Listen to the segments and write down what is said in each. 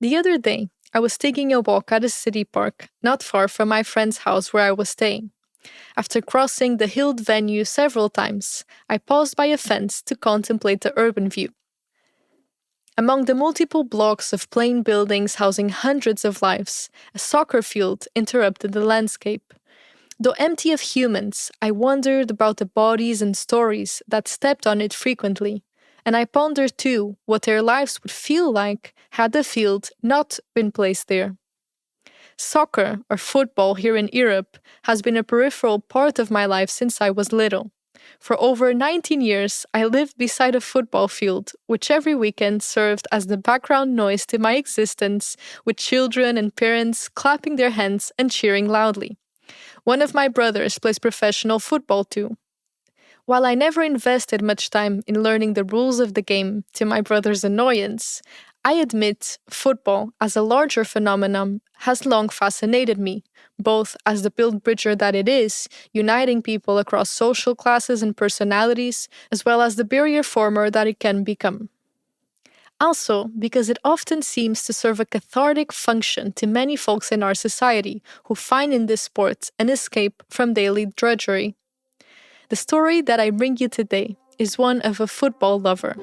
The other day, I was taking a walk at a city park, not far from my friend's house where I was staying. After crossing the hilled venue several times, I paused by a fence to contemplate the urban view. Among the multiple blocks of plain buildings housing hundreds of lives, a soccer field interrupted the landscape. Though empty of humans, I wondered about the bodies and stories that stepped on it frequently, and I pondered too what their lives would feel like had the field not been placed there. Soccer, or football here in Europe, has been a peripheral part of my life since I was little. For over 19 years, I lived beside a football field, which every weekend served as the background noise to my existence, with children and parents clapping their hands and cheering loudly. One of my brothers plays professional football too. While I never invested much time in learning the rules of the game, to my brother's annoyance, I admit football, as a larger phenomenon, has long fascinated me, both as the build bridger that it is, uniting people across social classes and personalities, as well as the barrier former that it can become. Also, because it often seems to serve a cathartic function to many folks in our society who find in this sport an escape from daily drudgery. The story that I bring you today is one of a football lover.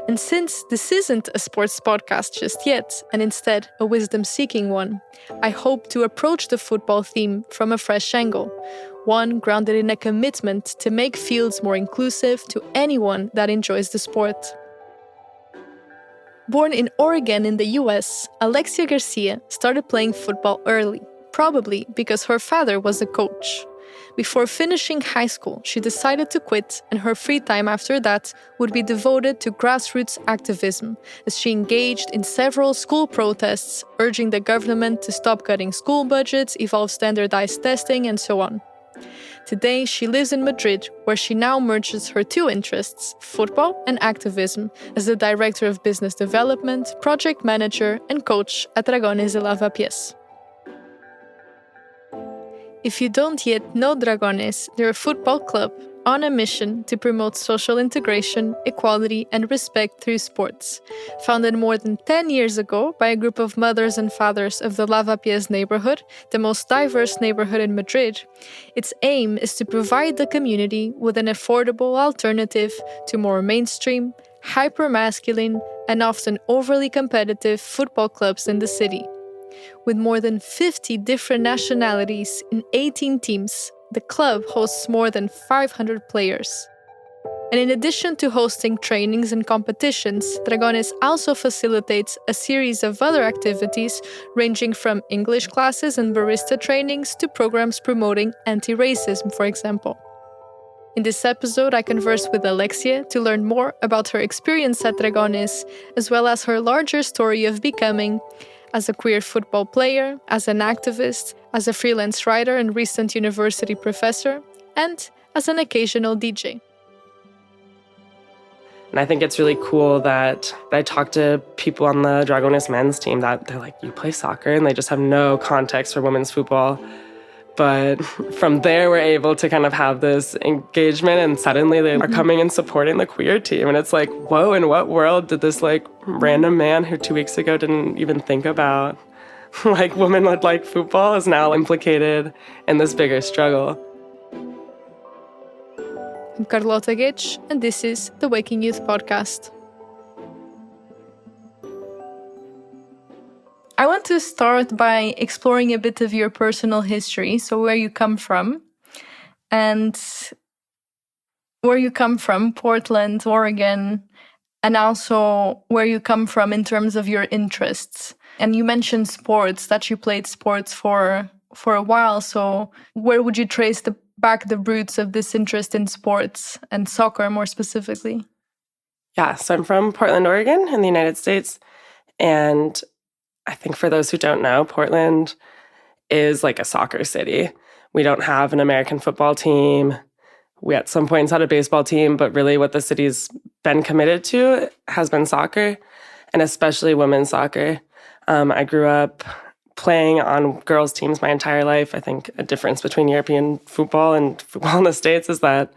And since this isn't a sports podcast just yet, and instead a wisdom-seeking one, I hope to approach the football theme from a fresh angle, one grounded in a commitment to make fields more inclusive to anyone that enjoys the sport. Born in Oregon in the US, Alexia García started playing football early, probably because her father was a coach. Before finishing high school, she decided to quit, and her free time after that would be devoted to grassroots activism, as she engaged in several school protests, urging the government to stop cutting school budgets, evolve standardized testing, and so on. Today, she lives in Madrid, where she now merges her two interests, football and activism, as the Director of Business Development, Project Manager, and Coach at Dragones de Lavapiés. If you don't yet know Dragones, they're a football club on a mission to promote social integration, equality, and respect through sports. Founded more than 10 years ago by a group of mothers and fathers of the Lavapiés neighborhood, the most diverse neighborhood in Madrid, its aim is to provide the community with an affordable alternative to more mainstream, hyper-masculine, and often overly competitive football clubs in the city. With more than 50 different nationalities in 18 teams, the club hosts more than 500 players. And in addition to hosting trainings and competitions, Dragones also facilitates a series of other activities ranging from English classes and barista trainings to programs promoting anti-racism, for example. In this episode, I conversed with Alexia to learn more about her experience at Dragones, as well as her larger story of becoming as a queer football player, as an activist, as a freelance writer and recent university professor, and as an occasional DJ. And I think it's really cool that I talk to people on the Dragones men's team that they're like, you play soccer? And they just have no context for women's football. But from there, we're able to kind of have this engagement, and suddenly they are coming and supporting the queer team. And it's like, whoa, in what world did this random man who 2 weeks ago didn't even think about women would like football is now implicated in this bigger struggle? I'm Carlota Guedes, and this is the Waking Youth Podcast. I want to start by exploring a bit of your personal history, so where you come from, Portland, Oregon, and also where you come from in terms of your interests. And you mentioned sports, that you played sports for a while, so where would you trace the roots of this interest in sports and soccer more specifically? Yeah, so I'm from Portland, Oregon in the United States, and I think for those who don't know, Portland is like a soccer city. We don't have an American football team. We at some points had a baseball team, but really what the city's been committed to has been soccer, and especially women's soccer. I grew up playing on girls' teams my entire life. I think a difference between European football and football in the States is that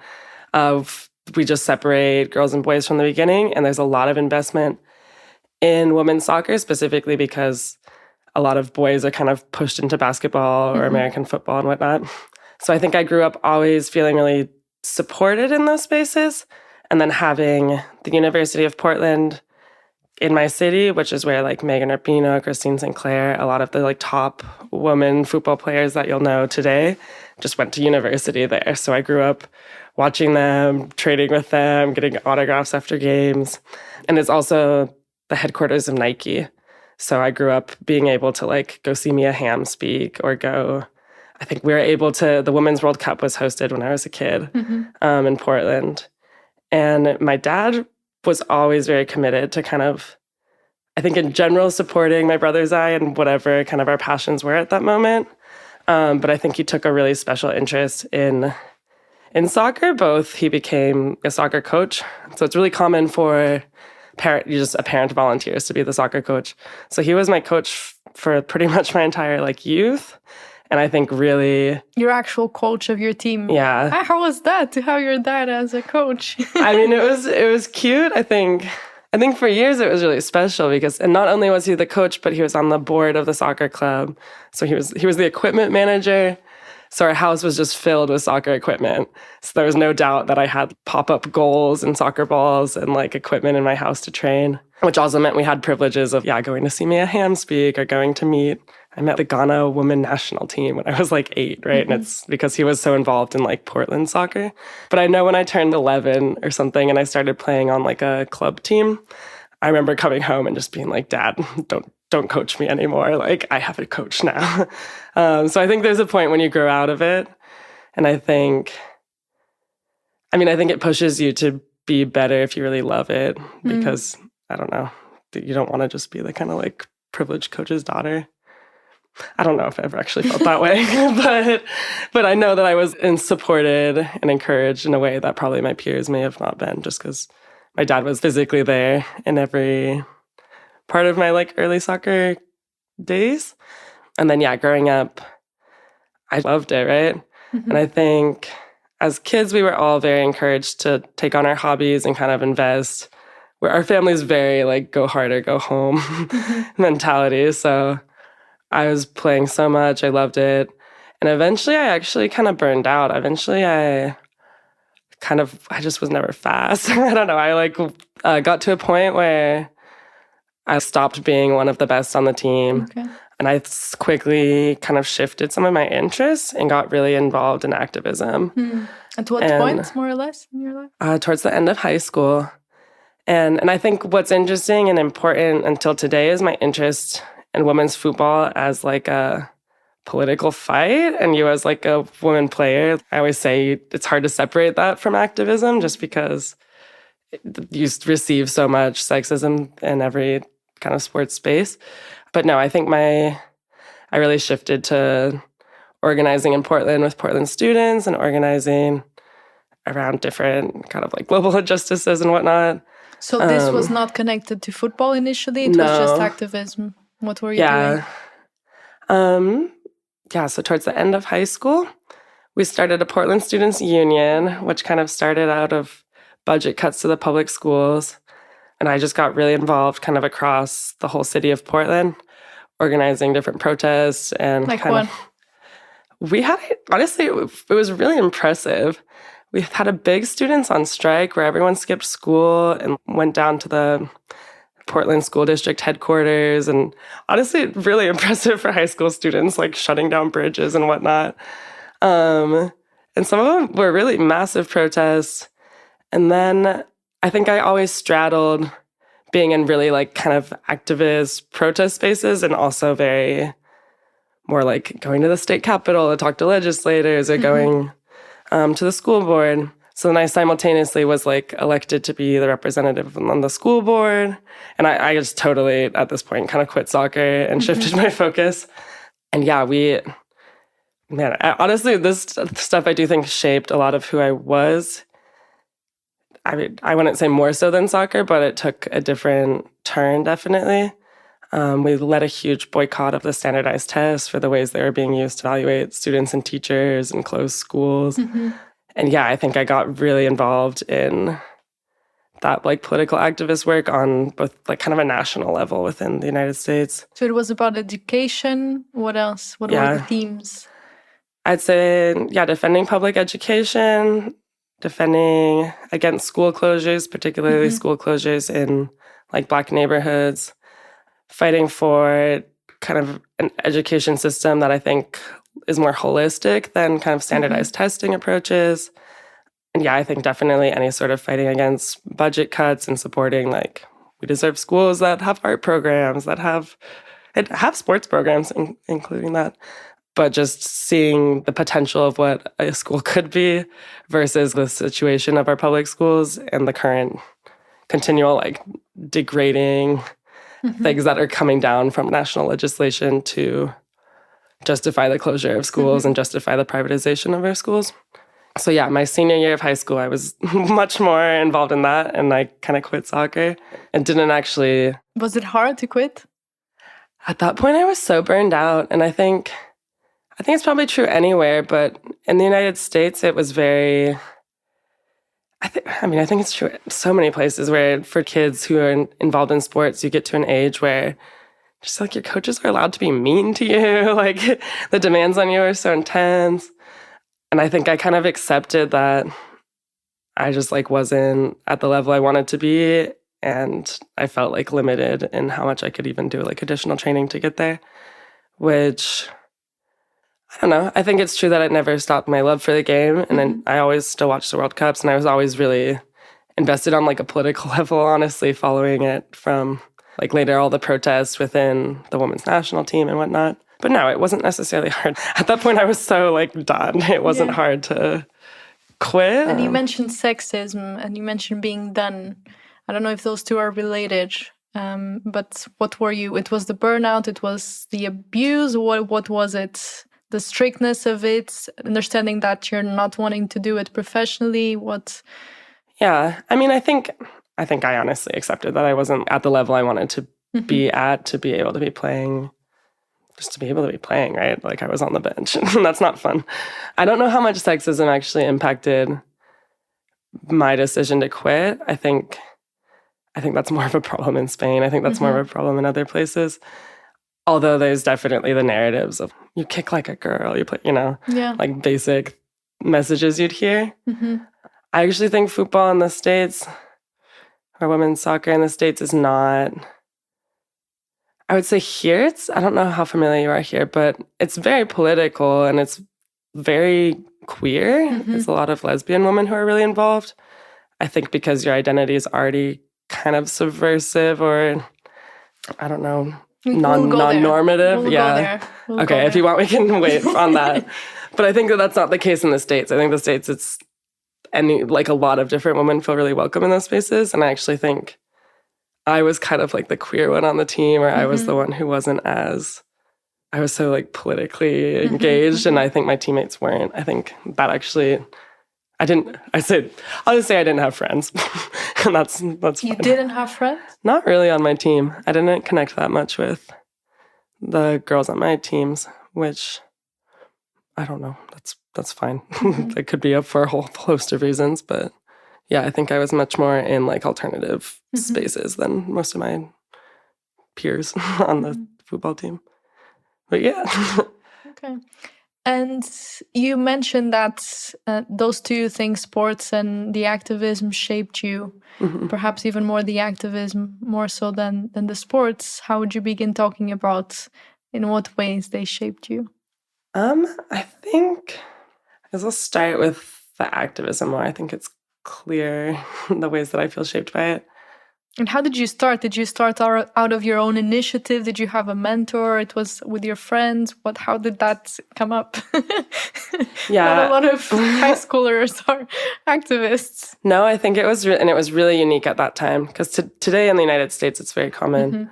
we just separate girls and boys from the beginning, and there's a lot of investment in women's soccer, specifically because a lot of boys are kind of pushed into basketball or American football and whatnot. So I think I grew up always feeling really supported in those spaces. And then having the University of Portland in my city, which is where like Megan Rapinoe, Christine Sinclair, a lot of the like top women football players that you'll know today just went to university there. So I grew up watching them, trading with them, getting autographs after games. And it's also the headquarters of Nike. So I grew up being able to like go see Mia Hamm speak or go, I think we were able to, the Women's World Cup was hosted when I was a kid in Portland. And my dad was always very committed to kind of, I think in general, supporting my brother's eye and whatever kind of our passions were at that moment. But I think he took a really special interest in soccer. Both he became a soccer coach. So it's really common for a parent volunteers to be the soccer coach. So he was my coach for pretty much my entire like youth. And I think really... Your actual coach of your team. Yeah. How was that to have your dad as a coach? I mean, it was cute. I think for years it was really special because, and not only was he the coach, but he was on the board of the soccer club. So he was the equipment manager. So our house was just filled with soccer equipment. So there was no doubt that I had pop-up goals and soccer balls and like equipment in my house to train, which also meant we had privileges of, going to see Mia Hamm speak or going to meet. I met the Ghana women national team when I was like 8, right? And it's because he was so involved in like Portland soccer. But I know when I turned 11 or something and I started playing on like a club team, I remember coming home and just being like, Dad, don't coach me anymore. Like, I have a coach now. So I think there's a point when you grow out of it. And I think it pushes you to be better if you really love it because, I don't know, you don't want to just be the kind of like privileged coach's daughter. I don't know if I ever actually felt that way, but I know that I was supported and encouraged in a way that probably my peers may have not been, just because my dad was physically there in every part of my like early soccer days. And then, growing up, I loved it, right? And I think as kids, we were all very encouraged to take on our hobbies and kind of invest. Where our family's very like go hard or go home mentality. So I was playing so much. I loved it. And eventually I actually kind of burned out. Eventually I just was never fast. I don't know. I like got to a point where I stopped being one of the best on the team. Okay. And I quickly kind of shifted some of my interests and got really involved in activism. At what point, more or less, in your life? Towards the end of high school. And I think what's interesting and important until today is my interest in women's football as like a political fight and you as like a woman player. I always say it's hard to separate that from activism just because you receive so much sexism in every kind of sports space. But no, I think I really shifted to organizing in Portland with Portland students and organizing around different kind of like global injustices and whatnot. So this was not connected to football initially? It was just activism? What were you doing? So towards the end of high school, we started a Portland Students Union, which kind of started out of budget cuts to the public schools. And I just got really involved kind of across the whole city of Portland, organizing different protests and like what? We had, honestly, it was really impressive. We had a big students on strike where everyone skipped school and went down to the Portland School District headquarters. And honestly, really impressive for high school students, like shutting down bridges and whatnot. And some of them were really massive protests. And then I think I always straddled being in really like kind of activist protest spaces and also very more like going to the state capitol to talk to legislators or going to the school board. So then I simultaneously was like elected to be the representative on the school board. And I just totally, at this point, kind of quit soccer and shifted my focus. And honestly, this stuff I do think shaped a lot of who I was. I mean, I wouldn't say more so than soccer, but it took a different turn, definitely. We led a huge boycott of the standardized tests for the ways they were being used to evaluate students and teachers and close schools. And I think I got really involved in that like political activist work on both like kind of a national level within the United States. So it was about education. What else? What were the themes? I'd say, defending public education, defending against school closures, particularly school closures in like Black neighborhoods, fighting for kind of an education system that I think is more holistic than kind of standardized testing approaches. And I think definitely any sort of fighting against budget cuts and supporting, like, we deserve schools that have art programs, that have sports programs, including that. But just seeing the potential of what a school could be versus the situation of our public schools and the current continual, like, degrading things that are coming down from national legislation to justify the closure of schools and justify the privatization of our schools. So my senior year of high school, I was much more involved in that, and I kind of quit soccer and didn't actually... Was it hard to quit? At that point, I was so burned out, and I think it's probably true anywhere, but in the United States, it was very... I think it's true in so many places where for kids who are involved in sports, you get to an age where just like your coaches are allowed to be mean to you. Like the demands on you are so intense. And I think I kind of accepted that I just like wasn't at the level I wanted to be. And I felt like limited in how much I could even do like additional training to get there, which... I don't know. I think it's true that it never stopped my love for the game. And then I always still watch the World Cups. And I was always really invested on like a political level, honestly, following it from like later all the protests within the women's national team and whatnot. But no, it wasn't necessarily hard. At that point, I was so like done. It wasn't hard to quit. And you mentioned sexism and you mentioned being done. I don't know if those two are related. But what were you? It was the burnout. It was the abuse. What was it? The strictness of it, understanding that you're not wanting to do it professionally, what? Yeah, I mean, I think I honestly accepted that I wasn't at the level I wanted to be at to be able to be playing, just to be able to be playing, right? Like I was on the bench, and that's not fun. I don't know how much sexism actually impacted my decision to quit. I think that's more of a problem in Spain. I think that's more of a problem in other places. Although there's definitely the narratives of you kick like a girl, you play, like basic messages you'd hear. I actually think football in the States, or women's soccer in the States, is not... I would say here, I don't know how familiar you are here, but it's very political and it's very queer. There's a lot of lesbian women who are really involved. I think because your identity is already kind of subversive or, I don't know... non-normative. We'll okay, if you want, we can wait on that. But I think that's not the case in the States. I think the States, it's like a lot of different women feel really welcome in those spaces. And I actually think I was kind of like the queer one on the team, or I was the one who wasn't as... I was so like politically engaged, and I think my teammates weren't. I think that actually... I'll just say I didn't have friends. And that's You fine. Didn't have friends? Not really on my team. I didn't connect that much with the girls on my teams, which I don't know. That's fine. That could be up for a whole host of reasons, but I think I was much more in like alternative spaces than most of my peers on the football team. But Okay. And you mentioned that those two things, sports and the activism, shaped you, perhaps even more the activism, more so than the sports. How would you begin talking about in what ways they shaped you? I think I'll start with the activism more. I think it's clear the ways that I feel shaped by it. And how did you start? Did you start out of your own initiative? Did you have a mentor? It was with your friends? How did that come up? Not a lot of high schoolers are activists. No, I think it was, and it was really unique at that time, because today in the United States, it's very common.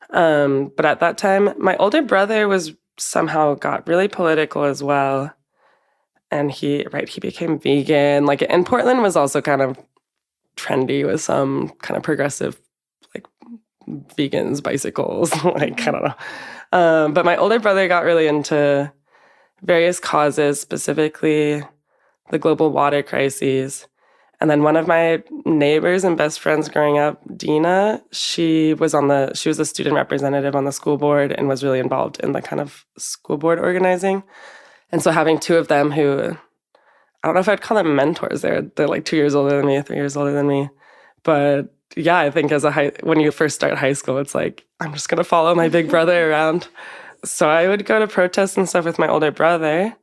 But at that time, my older brother somehow got really political as well. And he became vegan. Like, and Portland was also kind of trendy with some kind of progressive, like vegans, bicycles, like, I don't know. But my older brother got really into various causes, specifically the global water crises. And then one of my neighbors and best friends growing up, Dina, she was a student representative on the school board and was really involved in the kind of school board organizing. And so having two of them who, I don't know if I'd call them mentors. They're like 2 years older than me, 3 years older than me. But yeah, I think when you first start high school, it's like, I'm just going to follow my big brother around. So I would go to protests and stuff with my older brother.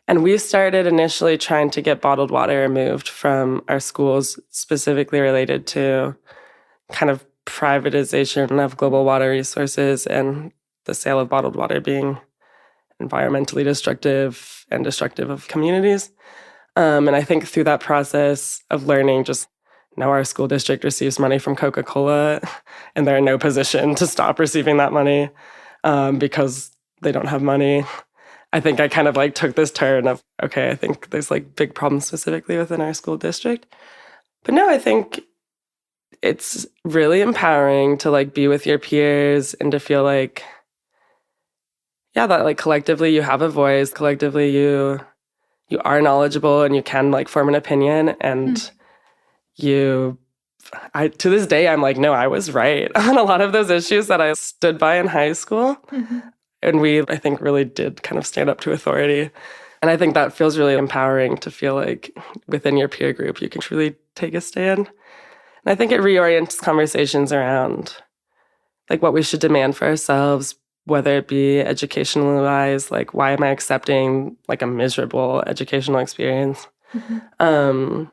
And we started initially trying to get bottled water removed from our schools, specifically related to kind of privatization of global water resources and the sale of bottled water being environmentally destructive and destructive of communities. And I think through that process of learning, just now our school district receives money from Coca-Cola, and they're in no position to stop receiving that money because they don't have money. I think I kind of like took this turn of, okay, I think there's like big problems specifically within our school district. But no, I think it's really empowering to like be with your peers and to feel like, yeah, that like collectively you have a voice, collectively you are knowledgeable and you can like form an opinion. And to this day, I'm like, no, I was right on a lot of those issues that I stood by in high school. Mm-hmm. And we, I think, really did kind of stand up to authority. And I think that feels really empowering to feel like within your peer group, you can truly take a stand. And I think it reorients conversations around like what we should demand for ourselves, whether it be educational-wise, like why am I accepting like a miserable educational experience? Mm-hmm.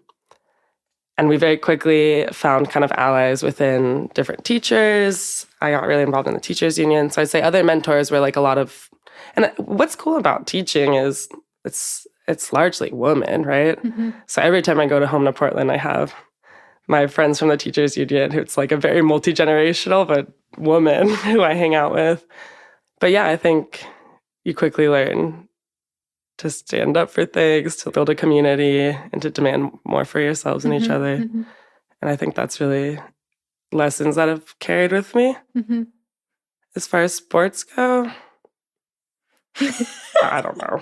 And we very quickly found kind of allies within different teachers. I got really involved in the teachers union. So I'd say other mentors were like a lot of, and what's cool about teaching is it's largely women, right? Mm-hmm. So every time I go home to Portland, I have my friends from the teachers union who's like a very multi-generational, but woman who I hang out with. But yeah, I think you quickly learn to stand up for things, to build a community, and to demand more for yourselves and each other. Mm-hmm. And I think that's really lessons that have carried with me. Mm-hmm. As far as sports go, I don't know.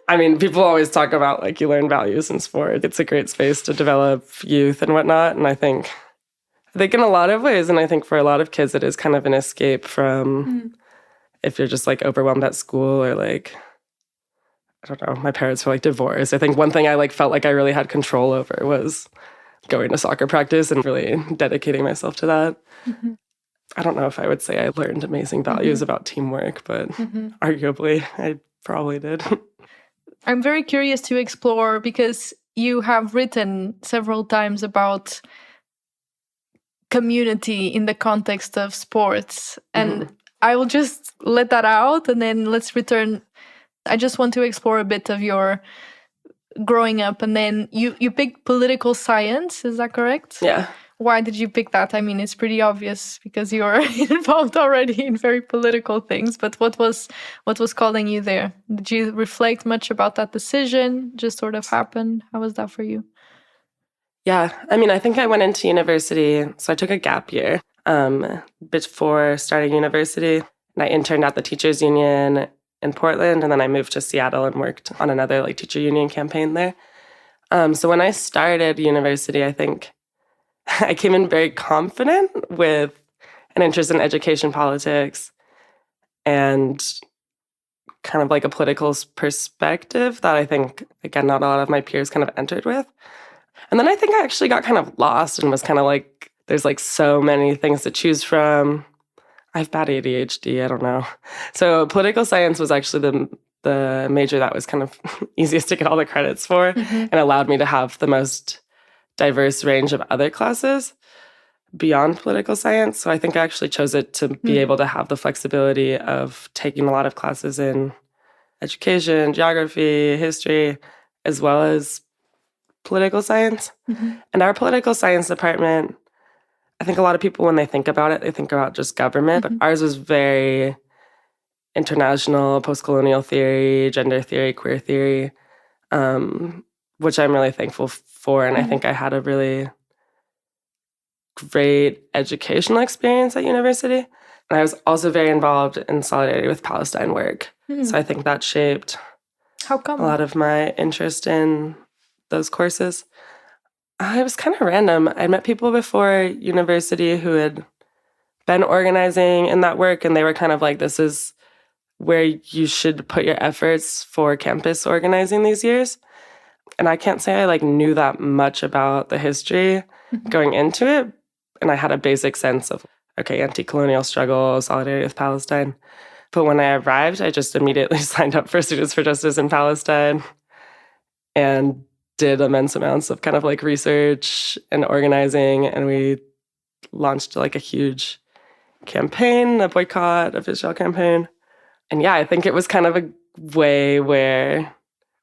I mean, people always talk about like you learn values in sport. It's a great space to develop youth and whatnot. And I think in a lot of ways, and I think for a lot of kids, it is kind of an escape from if you're just like overwhelmed at school or like, I don't know, my parents were like divorced. I think one thing I like felt like I really had control over was going to soccer practice and really dedicating myself to that. Mm-hmm. I don't know if I would say I learned amazing values about teamwork, but arguably I probably did. I'm very curious to explore because you have written several times about community in the context of sports. And I will just let that out and then let's return. I just want to explore a bit of your growing up, and then you picked political science, is that correct? Yeah. Why did you pick that? I mean, it's pretty obvious because you're involved already in very political things, but what was calling you there? Did you reflect much about that decision? Just sort of happened? How was that for you? Yeah, I mean, I think I went into university, so I took a gap year before starting university, and I interned at the teachers union in Portland, and then I moved to Seattle and worked on another like teacher union campaign there. So when I started university, I think I came in very confident with an interest in education politics and kind of like a political perspective that I think, again, not a lot of my peers kind of entered with. And then I think I actually got kind of lost and was kind of like, there's like so many things to choose from. I have bad ADHD, I don't know. So political science was actually the major that was kind of easiest to get all the credits for and allowed me to have the most diverse range of other classes beyond political science. So I think I actually chose it to be able to have the flexibility of taking a lot of classes in education, geography, history, as well as political science. And our political science department, I think a lot of people, when they think about it, they think about just government, but ours was very international, post-colonial theory, gender theory, queer theory, which I'm really thankful for. And I think I had a really great educational experience at university. And I was also very involved in solidarity with Palestine work. So I think that shaped How come? a lot of my interest in those courses. It was kind of random. I'd met people before university who had been organizing in that work, and they were kind of like, this is where you should put your efforts for campus organizing these years. And I can't say I knew that much about the history going into it. And I had a basic sense of, okay, anti-colonial struggle, solidarity with Palestine. But when I arrived, I just immediately signed up for Students for Justice in Palestine and did immense amounts of kind of research and organizing. And we launched a huge campaign, a boycott of Israel campaign. And yeah, I think it was kind of a way where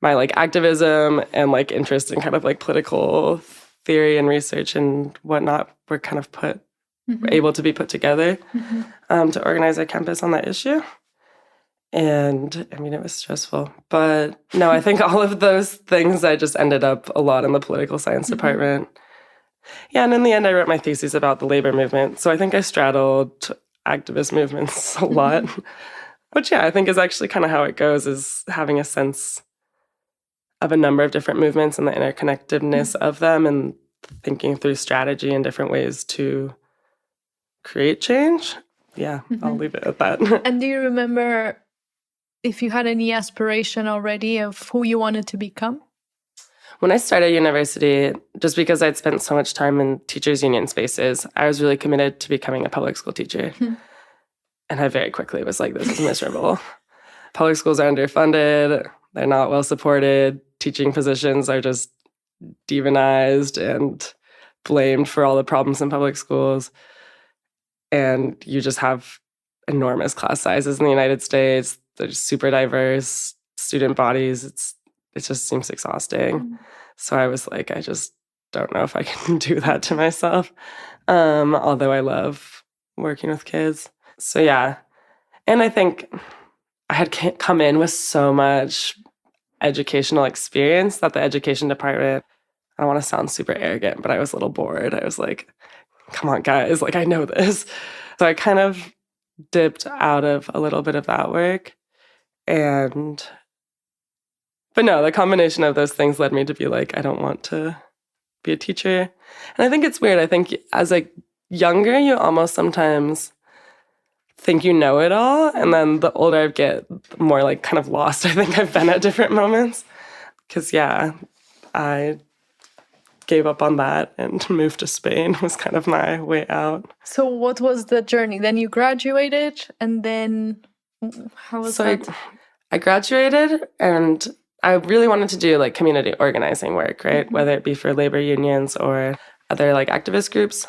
my activism and interest in kind of political theory and research and whatnot were kind of able to be put together to organize a campus on that issue. And I mean, it was stressful. But no, I think all of those things, I just ended up a lot in the political science department. Yeah, and in the end, I wrote my thesis about the labor movement. So I think I straddled activist movements a lot. Which, yeah, I think is actually kind of how it goes, is having a sense of a number of different movements and the interconnectedness of them and thinking through strategy and different ways to create change. Yeah, I'll leave it at that. And do you remember if you had any aspiration already of who you wanted to become? When I started university, just because I'd spent so much time in teachers' union spaces, I was really committed to becoming a public school teacher. And I very quickly was like, this is miserable. Public schools are underfunded. They're not well supported. Teaching positions are just demonized and blamed for all the problems in public schools. And you just have enormous class sizes in the United States. They're just super diverse student bodies. It just seems exhausting. So I was like, I just don't know if I can do that to myself. Although I love working with kids. So yeah. And I think I had come in with so much educational experience that the education department, I don't want to sound super arrogant, but I was a little bored. I was like, come on, guys, I know this. So I kind of dipped out of a little bit of that work. But no, the combination of those things led me to be like, I don't want to be a teacher. And I think it's weird. I think as younger, you almost sometimes think you know it all. And then the older I get, the more kind of lost I think I've been at different moments. Because yeah, I gave up on that and moved to Spain was kind of my way out. So what was the journey? Then you graduated, and then how was that? I graduated, and I really wanted to do community organizing work, right? Whether it be for labor unions or other activist groups.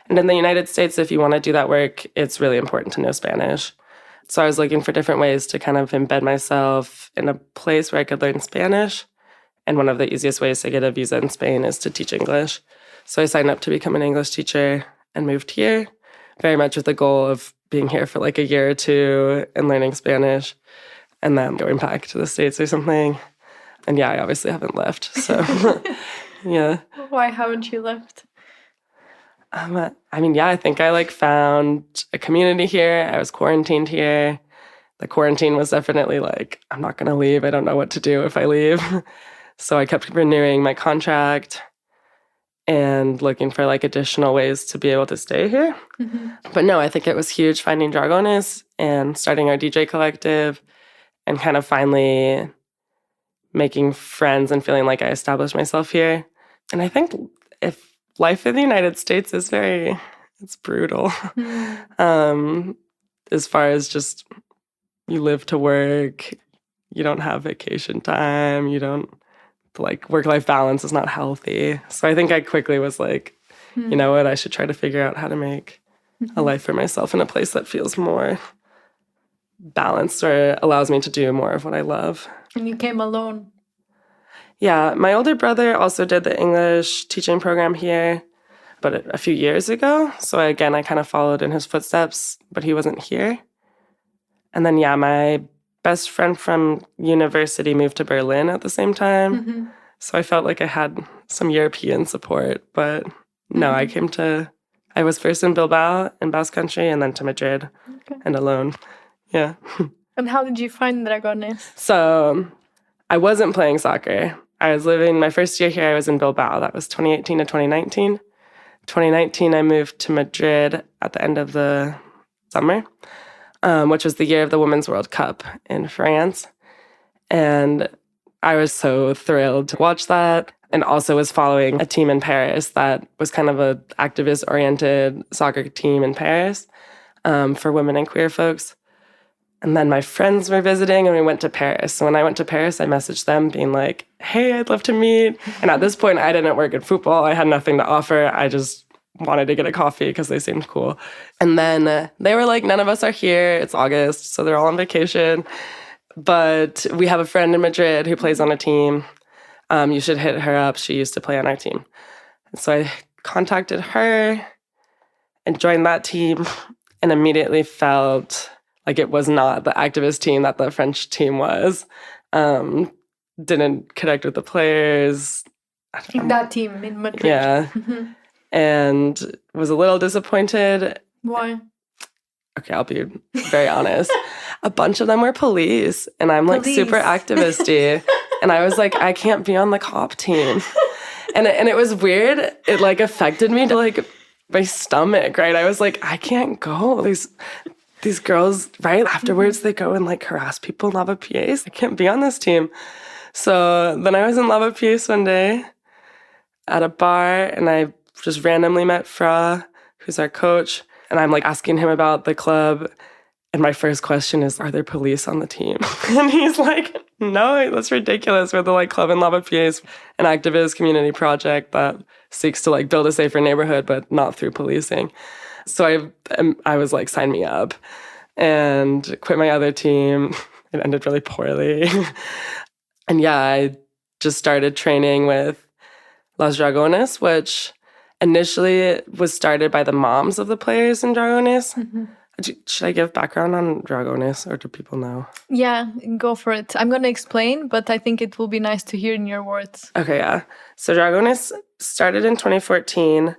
And in the United States, if you want to do that work, it's really important to know Spanish. So I was looking for different ways to kind of embed myself in a place where I could learn Spanish. And one of the easiest ways to get a visa in Spain is to teach English. So I signed up to become an English teacher and moved here, very much with the goal of being here for a year or two and learning Spanish and then going back to the States or something. And yeah, I obviously haven't left. So yeah. Why haven't you left? I mean, yeah, I think I found a community here. I was quarantined here. The quarantine was definitely I'm not going to leave. I don't know what to do if I leave. So I kept renewing my contract and looking for additional ways to be able to stay here. But no, I think it was huge finding Dragones and starting our DJ collective and kind of finally making friends and feeling like I established myself here. And I think if life in the United States is it's brutal. As far as just you live to work, you don't have vacation time, you don't, work-life balance is not healthy. So I think I quickly was you know what, I should try to figure out how to make a life for myself in a place that feels more balanced or allows me to do more of what I love. And you came alone? Yeah, my older brother also did the English teaching program here, but a few years ago. So again, I kind of followed in his footsteps, but he wasn't here. And then, yeah, my best friend from university moved to Berlin at the same time. So I felt like I had some European support, but no, I was first in Bilbao in Basque Country and then to Madrid and alone. Yeah. And how did you find Dragones? So I wasn't playing soccer. I was living, my first year here, I was in Bilbao. That was 2018 to 2019. 2019, I moved to Madrid at the end of the summer, which was the year of the Women's World Cup in France. And I was so thrilled to watch that, and also was following a team in Paris that was kind of an activist-oriented soccer team in Paris for women and queer folks. And then my friends were visiting and we went to Paris. So when I went to Paris, I messaged them being like, hey, I'd love to meet. And at this point, I didn't work in football. I had nothing to offer. I just wanted to get a coffee because they seemed cool. And then they were like, none of us are here. It's August, so they're all on vacation. But we have a friend in Madrid who plays on a team. You should hit her up. She used to play on our team. And so I contacted her and joined that team and immediately felt like it was not the activist team that the French team was. Didn't connect with the players. In that team in Madrid. Yeah. And was a little disappointed. Why? Okay, I'll be very honest. A bunch of them were police, and I'm like super activisty. And I was like, I can't be on the cop team. And it was weird. It like affected me to like my stomach, right? I was like, I can't go. These girls, right afterwards, they go and like harass people in Lavapiés. I can't be on this team. So then I was in Lavapiés one day at a bar, and I just randomly met Fra, who's our coach. And I'm like asking him about the club. And my first question is, are there police on the team? And he's like, no, that's ridiculous. We're the like club in Lavapiés, an activist community project that seeks to like build a safer neighborhood, but not through policing. So I was like, sign me up, and quit my other team. It ended really poorly. And yeah, I just started training with Los Dragones, which initially was started by the moms of the players in Dragones. Mm-hmm. Should I give background on Dragones, or do people know? Yeah, go for it. I'm going to explain, but I think it will be nice to hear in your words. Okay, yeah. So Dragones started in 2014.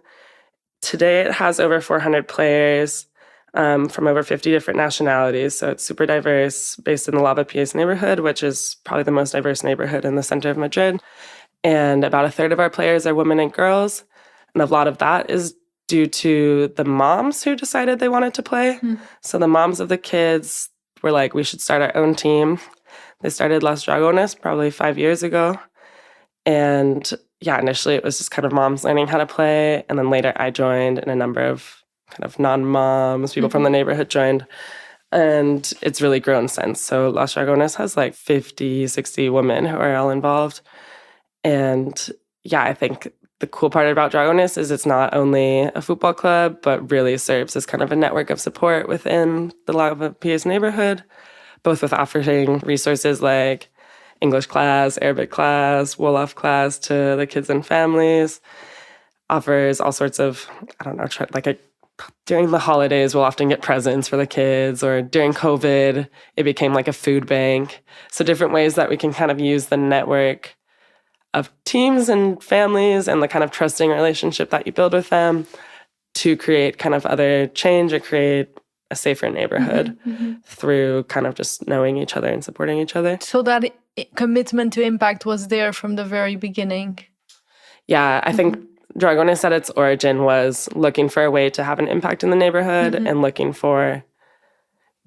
Today it has over 400 players from over 50 different nationalities. So it's super diverse, based in the Lavapiés neighborhood, which is probably the most diverse neighborhood in the center of Madrid. And about a third of our players are women and girls. And a lot of that is due to the moms who decided they wanted to play. So the moms of the kids were like, we should start our own team. They started Los Dragones probably 5 years ago. And yeah, initially it was just kind of moms learning how to play. And then later I joined, and a number of kind of non-moms, people from the neighborhood joined. And it's really grown since. So Los Dragones has like 50, 60 women who are all involved. And yeah, I think the cool part about Dragones is it's not only a football club, but really serves as kind of a network of support within the Lavapiés neighborhood, both with offering resources like English class, Arabic class, Wolof class to the kids and families, offers all sorts of, during the holidays, we'll often get presents for the kids, or during COVID, it became like a food bank. So different ways that we can kind of use the network of teams and families and the kind of trusting relationship that you build with them to create kind of other change or create a safer neighborhood through kind of just knowing each other and supporting each other. So that commitment to impact was there from the very beginning. Yeah, I think Dragones at its origin was looking for a way to have an impact in the neighborhood and looking for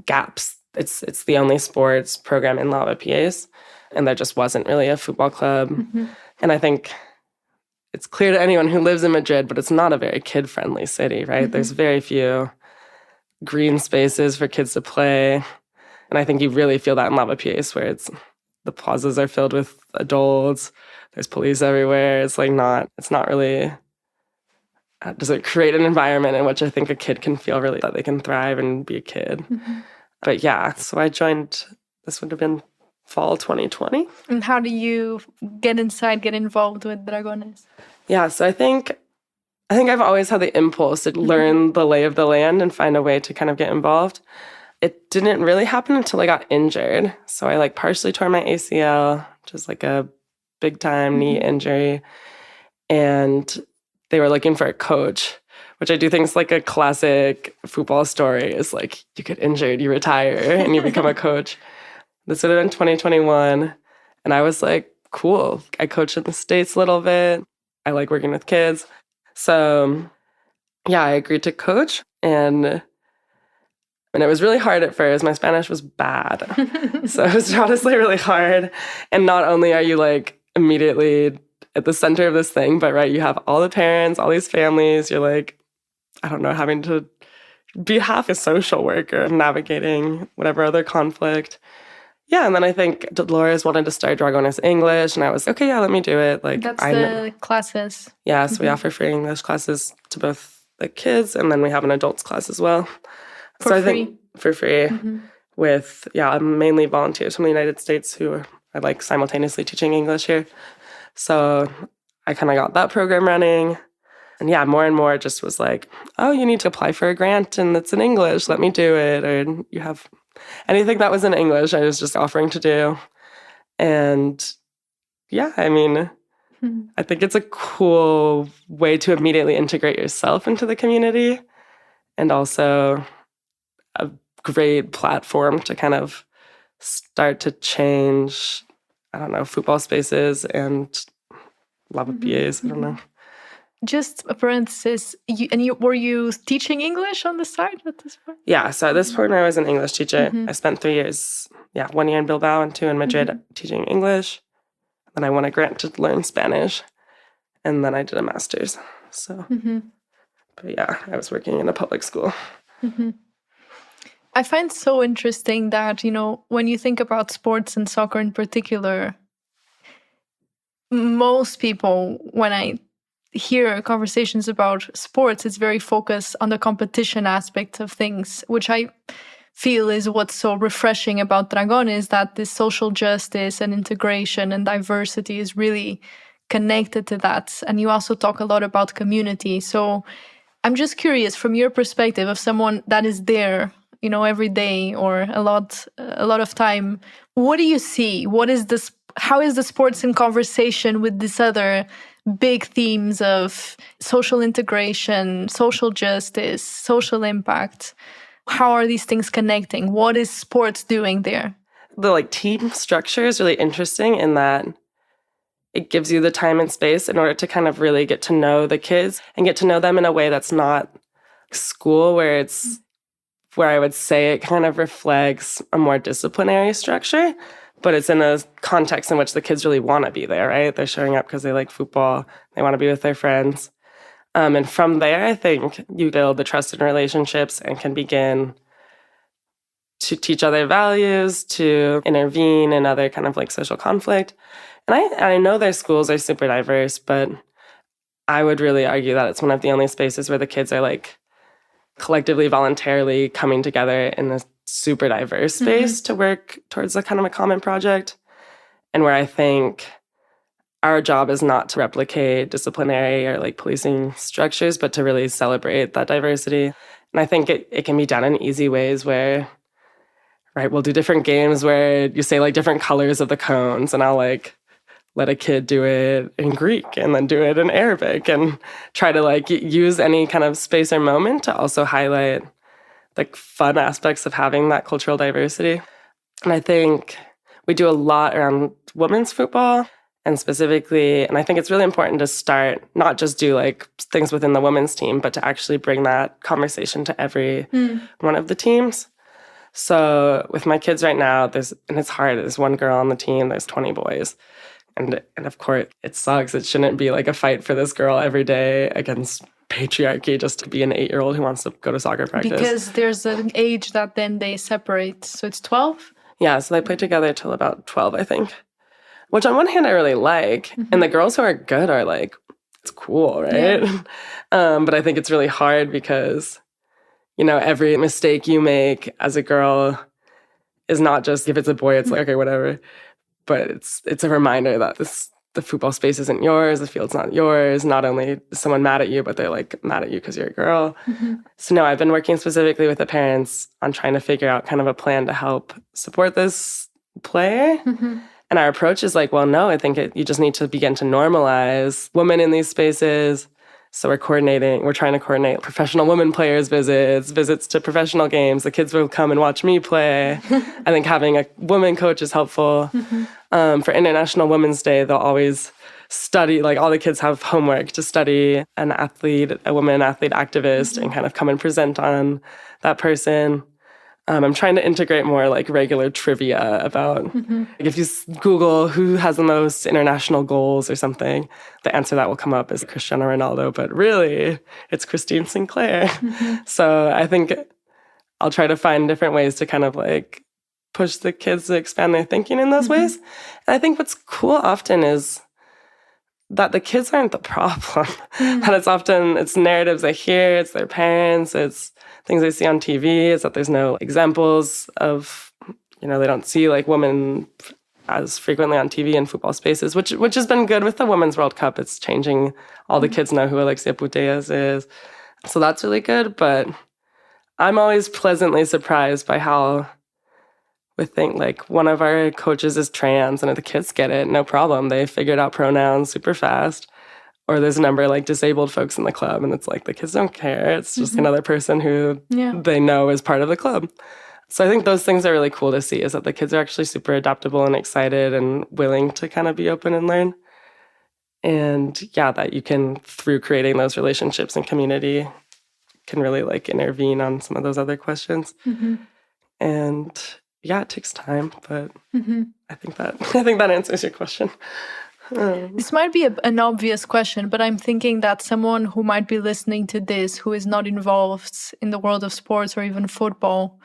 gaps. It's the only sports program in Lavapiés, and there just wasn't really a football club. And I think it's clear to anyone who lives in Madrid, but it's not a very kid-friendly city, right? There's very few green spaces for kids to play. And I think you really feel that in Lavapiés, where the plazas are filled with adults. There's police everywhere. It's not really, does it create an environment in which I think a kid can feel really that they can thrive and be a kid. But yeah, so I joined, this would have been fall 2020. And how do you get involved with Dragones? Yeah, so I think I've always had the impulse to learn the lay of the land and find a way to kind of get involved. It didn't really happen until I got injured. So I like partially tore my ACL, just like a big time knee injury. And they were looking for a coach, which I do think is like a classic football story. Is like you get injured, you retire, and you become a coach. This would have been 2021. And I was like, cool. I coach in the States a little bit. I like working with kids. So yeah, I agreed to coach. And it was really hard at first. My Spanish was bad. So it was honestly really hard. And not only are you like immediately at the center of this thing, but right, you have all the parents, all these families. You're like, I don't know, having to be half a social worker, navigating whatever other conflict. Yeah, and then I think Dolores wanted to start Dragones English, and I was, okay, yeah, let me do it. Like, that's the classes. Yeah, so we offer free English classes to both the kids, and then we have an adults class as well. For so free? I think for free with, mainly volunteers from the United States who are like simultaneously teaching English here. So I kind of got that program running. And yeah, more and more it just was like, oh, you need to apply for a grant and it's in English. Let me do it. Or you have anything that was in English, I was just offering to do. And yeah, I mean, I think it's a cool way to immediately integrate yourself into the community and also a great platform to kind of start to change, I don't know, football spaces and Lavapiés, I don't know. Just a parenthesis, were you teaching English on the side at this point? Yeah, so at this point I was an English teacher. I spent 3 years, 1 year in Bilbao and 2 in Madrid teaching English. Then I won a grant to learn Spanish, and then I did a master's. So, but yeah, I was working in a public school. I find so interesting that, when you think about sports and soccer in particular, most people, when I hear conversations about sports, it's very focused on the competition aspect of things, which I feel is what's so refreshing about Dragones, that this social justice and integration and diversity is really connected to that. And you also talk a lot about community. So I'm just curious, from your perspective of someone that is there, every day or a lot of time, what do you see? How is the sports in conversation with this other big themes of social integration, social justice, social impact? How are these things connecting? What is sports doing there? The team structure is really interesting in that it gives you the time and space in order to kind of really get to know the kids and get to know them in a way that's not school, where I would say it kind of reflects a more disciplinary structure. But it's in a context in which the kids really want to be there, right? They're showing up because they like football. They want to be with their friends. And from there, I think you build the trusted relationships and can begin to teach other values, to intervene in other kind of social conflict. And I know their schools are super diverse, but I would really argue that it's one of the only spaces where the kids are collectively, voluntarily coming together in a super diverse space to work towards a kind of a common project, and where I think our job is not to replicate disciplinary or policing structures, but to really celebrate that diversity. And I think it can be done in easy ways where, right, we'll do different games where you say different colors of the cones, and I'll let a kid do it in Greek and then do it in Arabic and try to use any kind of space or moment to also highlight fun aspects of having that cultural diversity. And I think we do a lot around women's football, and specifically, and I think it's really important to start, not just do things within the women's team, but to actually bring that conversation to every one of the teams. So with my kids right now, and it's hard, there's one girl on the team, there's 20 boys. And of course, it sucks. It shouldn't be a fight for this girl every day against patriarchy just to be an 8-year-old who wants to go to soccer practice. Because there's an age that then they separate. So it's 12? Yeah, so they play together till about 12, I think. Which on one hand I really like. And the girls who are good are it's cool, right? Yeah. But I think it's really hard because, every mistake you make as a girl is not just, if it's a boy, it's okay, whatever. But it's a reminder that the football space isn't yours, the field's not yours. Not only is someone mad at you, but they're mad at you because you're a girl. So no, I've been working specifically with the parents on trying to figure out kind of a plan to help support this player. And our approach is well, no, I think you just need to begin to normalize women in these spaces. So we're trying to coordinate professional women players' visits to professional games. The kids will come and watch me play. I think having a woman coach is helpful. For International Women's Day, they'll always study, like all the kids have homework to study an athlete, a woman athlete activist, and kind of come and present on that person. I'm trying to integrate more like regular trivia about like if you Google who has the most international goals or something, the answer that will come up is Cristiano Ronaldo, but really it's Christine Sinclair. So I think I'll try to find different ways to kind of like push the kids to expand their thinking in those ways. And I think what's cool often is that the kids aren't the problem. That it's narratives they hear, it's their parents, it's things they see on TV, is that there's no examples of, they don't see like women as frequently on TV in football spaces, which has been good with the Women's World Cup. It's changing. All the kids know who Alexia García is. So that's really good. But I'm always pleasantly surprised by how we think like one of our coaches is trans and the kids get it, no problem. They figured out pronouns super fast. Or there's a number of like disabled folks in the club and it's like the kids don't care. It's just another person who they know is part of the club. So I think those things are really cool to see, is that the kids are actually super adaptable and excited and willing to kind of be open and learn. And that you can, through creating those relationships and community, can really like intervene on some of those other questions. And it takes time, but I think that answers your question. This might be an obvious question, but I'm thinking that someone who might be listening to this, who is not involved in the world of sports or even football,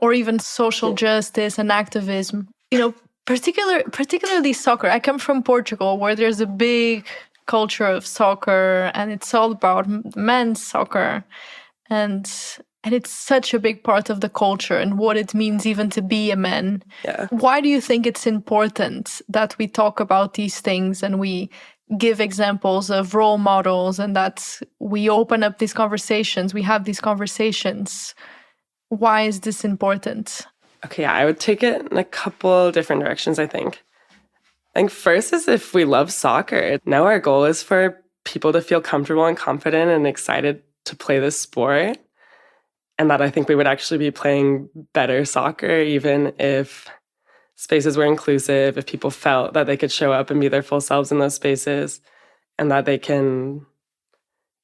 or even social justice and activism, particularly soccer. I come from Portugal, where there's a big culture of soccer, and it's all about men's soccer, and it's such a big part of the culture and what it means even to be a man. Yeah. Why do you think it's important that we talk about these things and we give examples of role models and that we open up these conversations, we have these conversations? Why is this important? Okay, I would take it in a couple different directions, I think. First is if we love soccer. Now our goal is for people to feel comfortable and confident and excited to play this sport. And that I think we would actually be playing better soccer even if spaces were inclusive, if people felt that they could show up and be their full selves in those spaces, and that they can,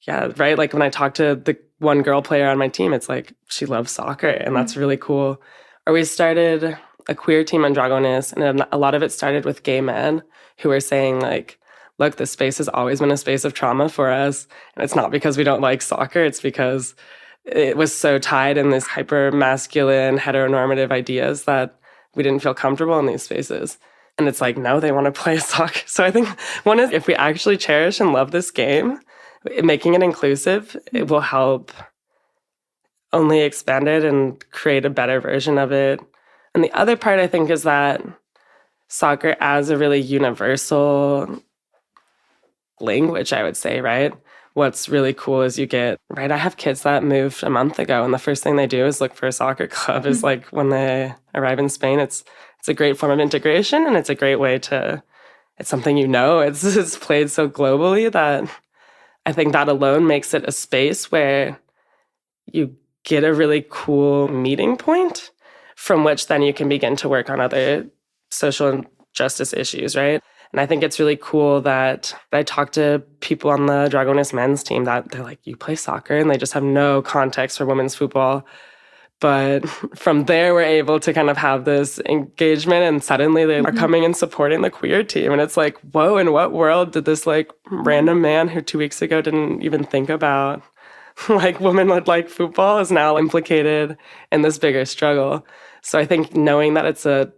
right? Like when I talk to the one girl player on my team, it's like she loves soccer, and that's really cool. Or we started a queer team on Dragones, and a lot of it started with gay men who were saying like, look, this space has always been a space of trauma for us. And it's not because we don't like soccer, it's because it was so tied in these hyper masculine heteronormative ideas that we didn't feel comfortable in these spaces. And it's like, no, they want to play soccer. So I think one is, if we actually cherish and love this game, making it inclusive, it will help only expand it and create a better version of it. And the other part, I think, is that soccer as a really universal language, I would say, right? What's really cool is I have kids that moved a month ago, and the first thing they do is look for a soccer club. Is like when they arrive in Spain, it's a great form of integration, and it's a great way to, it's something it's played so globally that I think that alone makes it a space where you get a really cool meeting point from which then you can begin to work on other social justice issues, right? And I think it's really cool that I talk to people on the Dragones men's team that they're like, you play soccer, and they just have no context for women's football. But from there, we're able to kind of have this engagement, and suddenly they are coming and supporting the queer team. And it's like, whoa, in what world did this like random man who 2 weeks ago didn't even think about like women would like football is now implicated in this bigger struggle. So I think knowing that it's a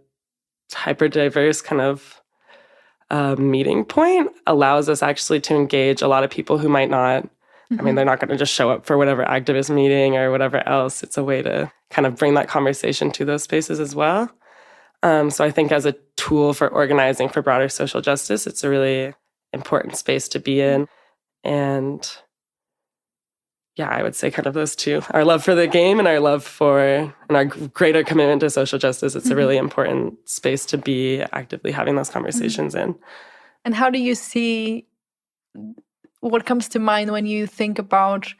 hyper diverse kind of meeting point allows us actually to engage a lot of people who might not, I mean, they're not going to just show up for whatever activist meeting or whatever else. It's a way to kind of bring that conversation to those spaces as well. So I think as a tool for organizing for broader social justice, it's a really important space to be in. And I would say kind of those two, our love for the game and our greater commitment to social justice. It's a really important space to be actively having those conversations in. And how do you see, what comes to mind when you think about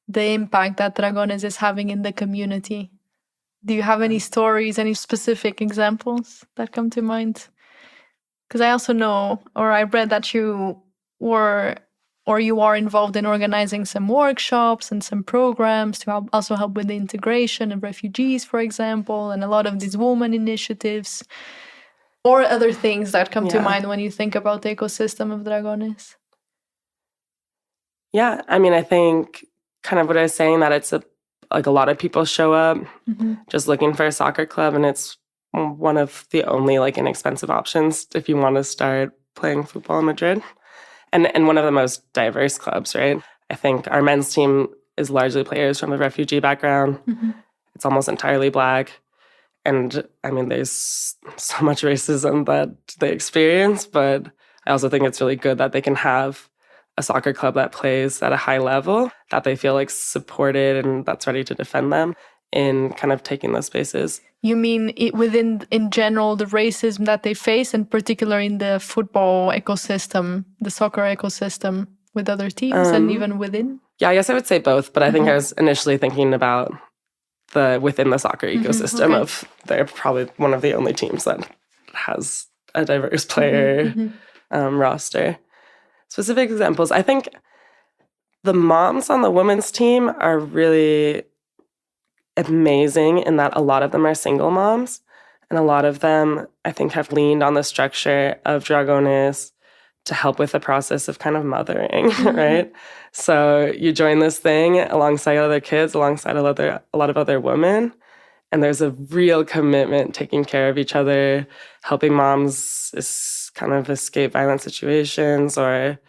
the impact that Dragones is having in the community? Do you have any stories, any specific examples that come to mind? Because I also know, or I read that you were, or you are involved in organizing some workshops and some programs to also help with the integration of refugees, for example, and a lot of these women initiatives, or other things that come to mind when you think about the ecosystem of Dragones. Yeah, I mean, I think kind of what I was saying, that it's a lot of people show up just looking for a soccer club, and it's one of the only like inexpensive options if you want to start playing football in Madrid. And one of the most diverse clubs, right? I think our men's team is largely players from a refugee background. It's almost entirely Black. And I mean, there's so much racism that they experience, but I also think it's really good that they can have a soccer club that plays at a high level, that they feel like supported and that's ready to defend them in kind of taking those spaces. You mean within, in general, the racism that they face, and particularly in the football ecosystem, the soccer ecosystem with other teams and even within? Yeah, I guess I would say both, but I think I was initially thinking about within the soccer ecosystem of they're probably one of the only teams that has a diverse player roster. Specific examples, I think the moms on the women's team are really amazing in that a lot of them are single moms, and a lot of them, I think, have leaned on the structure of Dragones to help with the process of kind of mothering, right? So you join this thing alongside other kids, alongside a lot of other women, and there's a real commitment taking care of each other, helping moms kind of escape violent situations or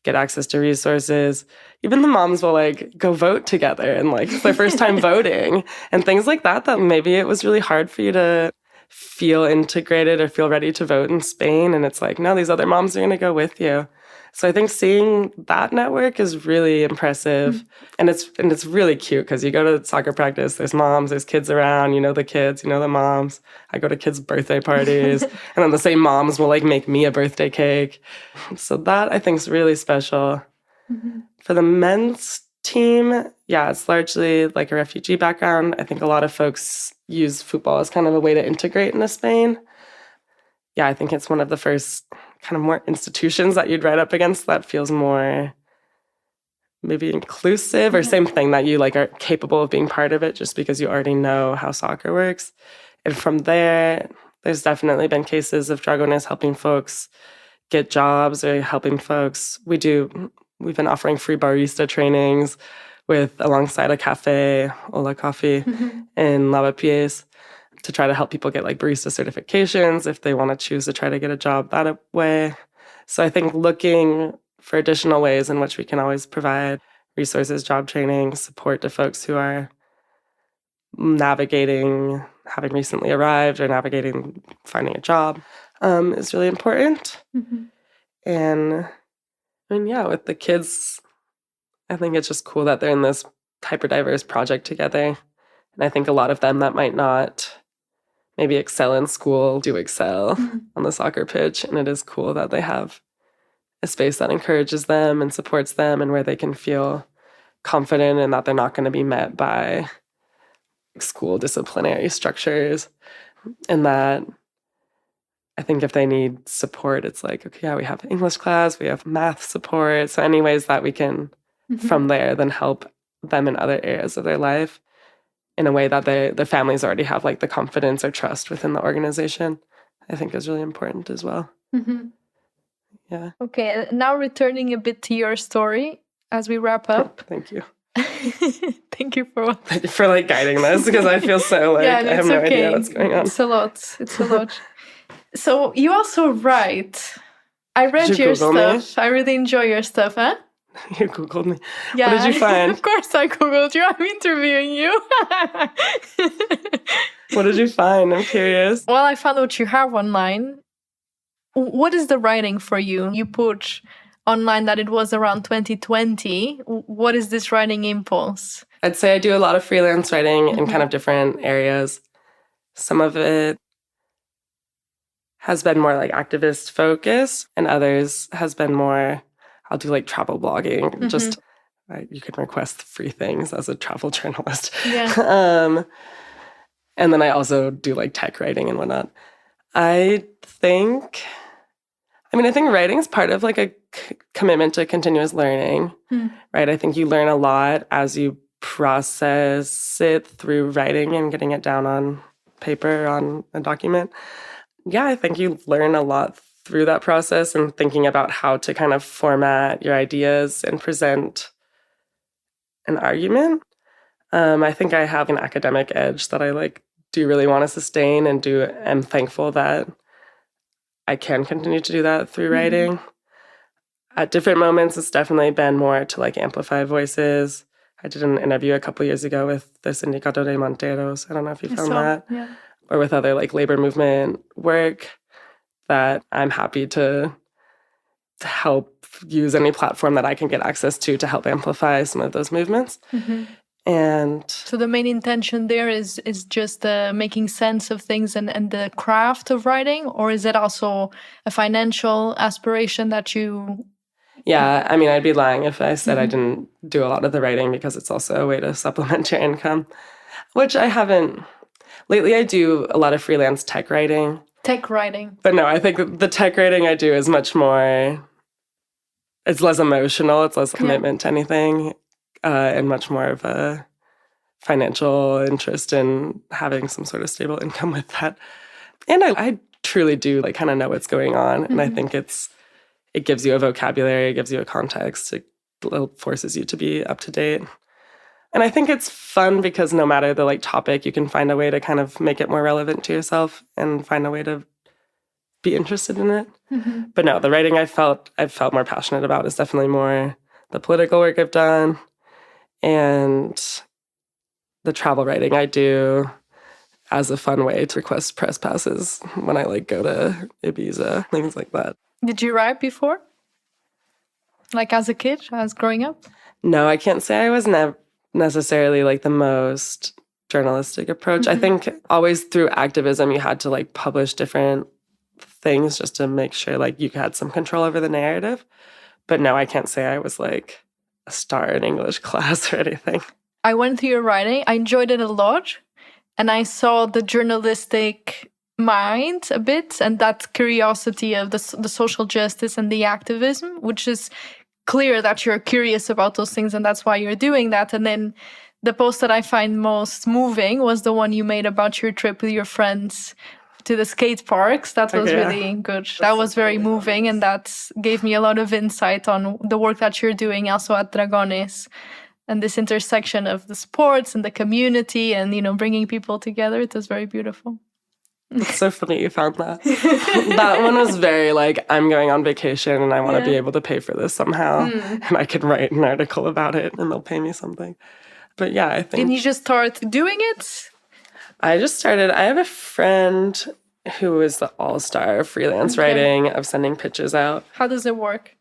get access to resources. Even the moms will like go vote together and like it's their first time voting and things like that maybe it was really hard for you to feel integrated or feel ready to vote in Spain. And it's like, no, these other moms are going to go with you. So I think seeing that network is really impressive. And it's really cute because you go to soccer practice, there's moms, there's kids around, you know the kids, you know the moms. I go to kids' birthday parties and then the same moms will like make me a birthday cake. So that I think is really special. For the men's team, yeah, it's largely like a refugee background. I think a lot of folks use football as kind of a way to integrate into Spain. Yeah, I think it's one of the first kind of more institutions that you'd right up against that feels more maybe inclusive or same thing, that you like are capable of being part of it just because you already know how soccer works. And from there, there's definitely been cases of Dragones helping folks get jobs or helping folks. We've been offering free barista trainings alongside a cafe, Hola Coffee, in Lavapiés, to try to help people get like barista certifications if they want to choose to try to get a job that way. So I think looking for additional ways in which we can always provide resources, job training, support to folks who are navigating, having recently arrived or navigating finding a job is really important. And I mean, yeah, with the kids, I think it's just cool that they're in this hyper-diverse project together. And I think a lot of them that might not maybe excel in school do excel on the soccer pitch. And it is cool that they have a space that encourages them and supports them and where they can feel confident and that they're not going to be met by school disciplinary structures. And that I think if they need support, it's like, okay, yeah, we have English class, we have math support. So any ways that we can, from there, then help them in other areas of their life in a way that the families already have like the confidence or trust within the organization, I think is really important as well. Yeah. Okay, now returning a bit to your story as we wrap up. Thank you. Thank you for what? Thank you for like guiding this because I feel so like I have no idea what's going on. It's a lot. It's a lot. So you also write. I read your stuff. I really enjoy your stuff, huh? You Googled me. Yeah. What did you find? Of course I Googled you. I'm interviewing you. What did you find? I'm curious. Well, I found what you have online. What is the writing for you? You put online that it was around 2020. What is this writing impulse? I'd say I do a lot of freelance writing in kind of different areas. Some of it has been more like activist focus, and others has been more, I'll do like travel blogging. Just you can request free things as a travel journalist. Yeah. And then I also do like tech writing and whatnot. I think I mean, I think writing is part of like a commitment to continuous learning, right? I think you learn a lot as you process it through writing and getting it down on paper, on a document. Yeah, I think you learn a lot through that process and thinking about how to kind of format your ideas and present an argument. I think I have an academic edge that I like do really want to sustain and am thankful that I can continue to do that through writing. At different moments, it's definitely been more to like amplify voices. I did an interview a couple years ago with the Sindicato de Monteros. I don't know if you found that. Yeah. Or with other like labor movement work, that I'm happy to help use any platform that I can get access to help amplify some of those movements. And so the main intention there is just making sense of things and the craft of writing, or is it also a financial aspiration that you... Yeah, I mean, I'd be lying if I said I didn't do a lot of the writing, because it's also a way to supplement your income, which I haven't. Lately, I do a lot of freelance tech writing. Tech writing. But no, I think the tech writing I do is much more, it's less emotional, it's less commitment to anything. And much more of a financial interest in having some sort of stable income with that. And I truly do like kind of know what's going on. And I think it gives you a vocabulary, it gives you a context, it forces you to be up to date. And I think it's fun because no matter the like topic, you can find a way to kind of make it more relevant to yourself and find a way to be interested in it. But no, the writing I've felt more passionate about is definitely more the political work I've done. And the travel writing I do as a fun way to request press passes when I like go to Ibiza, things like that. Did you write before? Like as a kid, as growing up? No, I can't say I was necessarily like the most journalistic approach. I think always through activism, you had to like publish different things just to make sure like you had some control over the narrative. But no, I can't say I was like a star in English class or anything. I went through your writing. I enjoyed it a lot. And I saw the journalistic mind a bit and that curiosity of the social justice and the activism, which is clear that you're curious about those things and that's why you're doing that. And then the post that I find most moving was the one you made about your trip with your friends to the skate parks. That was really good. That was very moving, and that gave me a lot of insight on the work that you're doing also at Dragones and this intersection of the sports and the community and, you know, bringing people together. It was very beautiful. It's so funny you found that. That one was very like, I'm going on vacation and I want to be able to pay for this somehow. And I can write an article about it and they'll pay me something. But yeah, I think... Didn't you just start doing it? I just started. I have a friend who is the all-star freelance writing of sending pitches out. How does it work?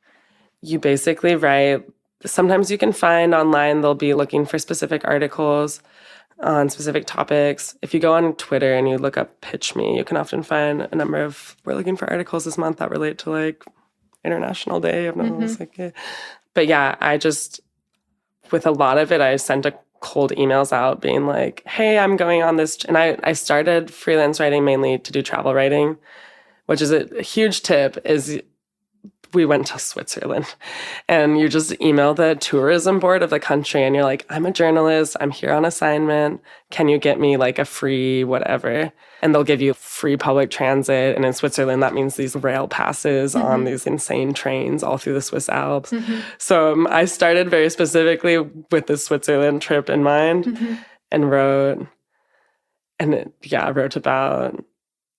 You basically write. Sometimes you can find online, they'll be looking for specific articles on specific topics. If you go on Twitter and you look up Pitch Me, you can often find a number of, we're looking for articles this month that relate to like International Day of Novels. But yeah, I just, with a lot of it, I sent a cold emails out being like, hey, I'm going on this. And I started freelance writing mainly to do travel writing, which is a huge tip, is we went to Switzerland and you just email the tourism board of the country and you're like, I'm a journalist, I'm here on assignment. Can you get me like a free whatever? And they'll give you free public transit. And in Switzerland, that means these rail passes on these insane trains all through the Swiss Alps. So I started very specifically with the Switzerland trip in mind and wrote about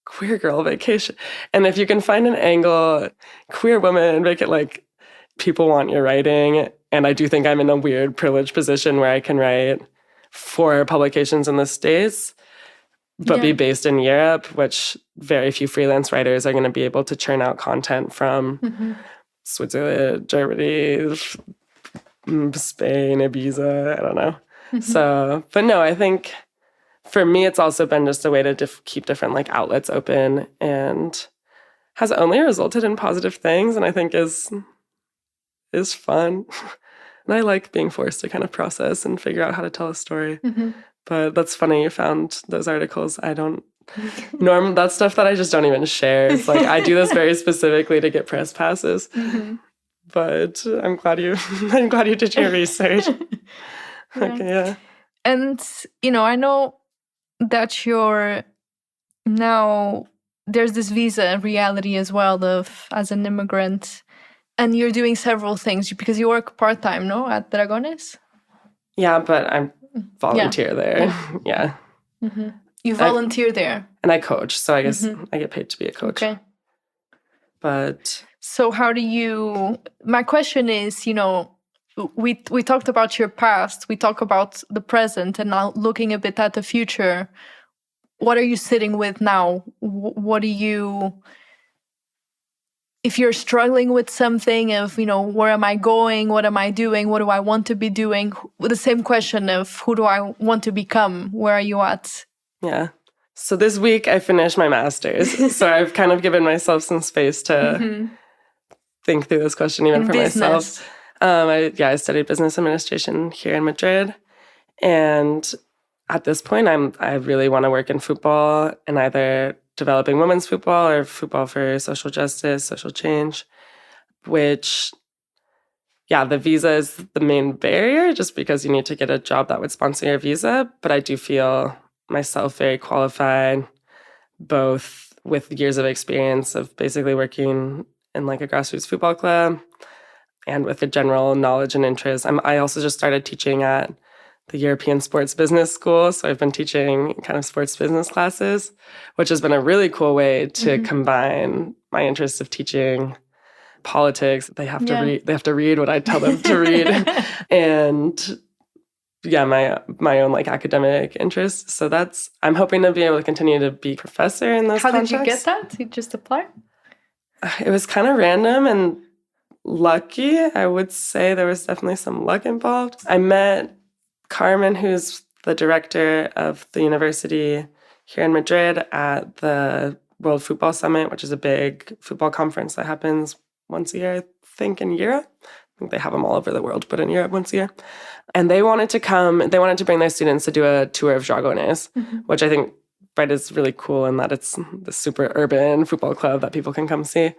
queer girl vacation. And if you can find an angle, queer woman, make it like people want your writing. And I do think I'm in a weird privileged position where I can write for publications in the States, but be based in Europe, which very few freelance writers are going to be able to churn out content from Switzerland, Germany, Spain, Ibiza, I don't know. So, but no, I think for me, it's also been just a way to keep different like outlets open and has only resulted in positive things, and I think is fun. And I like being forced to kind of process and figure out how to tell a story. But that's funny you found those articles. I don't that's stuff that I just don't even share. It's like I do this very specifically to get press passes. But I'm glad you did your research. Okay, yeah. And I know that you're now there's this visa reality as well of as an immigrant, and you're doing several things because you work part-time, no, at Dragones? Yeah, but I'm volunteer there. Yeah. You volunteer there. And I coach, so I guess I get paid to be a coach. Okay. But so how do you my question is, we talked about your past, we talk about the present, and now looking a bit at the future. What are you sitting with now? What do you, if you're struggling with something of, where am I going? What am I doing? What do I want to be doing? With the same question of who do I want to become? Where are you at? Yeah. So this week I finished my master's. So I've kind of given myself some space to think through this question even for myself. I studied business administration here in Madrid. And at this point, I really want to work in football, and either developing women's football or football for social justice, social change, which, the visa is the main barrier just because you need to get a job that would sponsor your visa. But I do feel myself very qualified, both with years of experience of basically working in like a grassroots football club and with a general knowledge and interest. I also just started teaching at the European Sports Business School. So I've been teaching kind of sports business classes, which has been a really cool way to combine my interest of teaching politics. They have to read what I tell them to read. And my own like academic interests. So I'm hoping to be able to continue to be professor in those contexts. How did you get that? You just applied? It was kind of random and lucky. I would say there was definitely some luck involved. I met Carmen, who's the director of the university here in Madrid, at the World Football Summit, which is a big football conference that happens once a year, I think, in Europe. I think they have them all over the world, but in Europe once a year. And they wanted to bring their students to do a tour of Dragones, which I think is really cool in that it's the super urban football club that people can come see.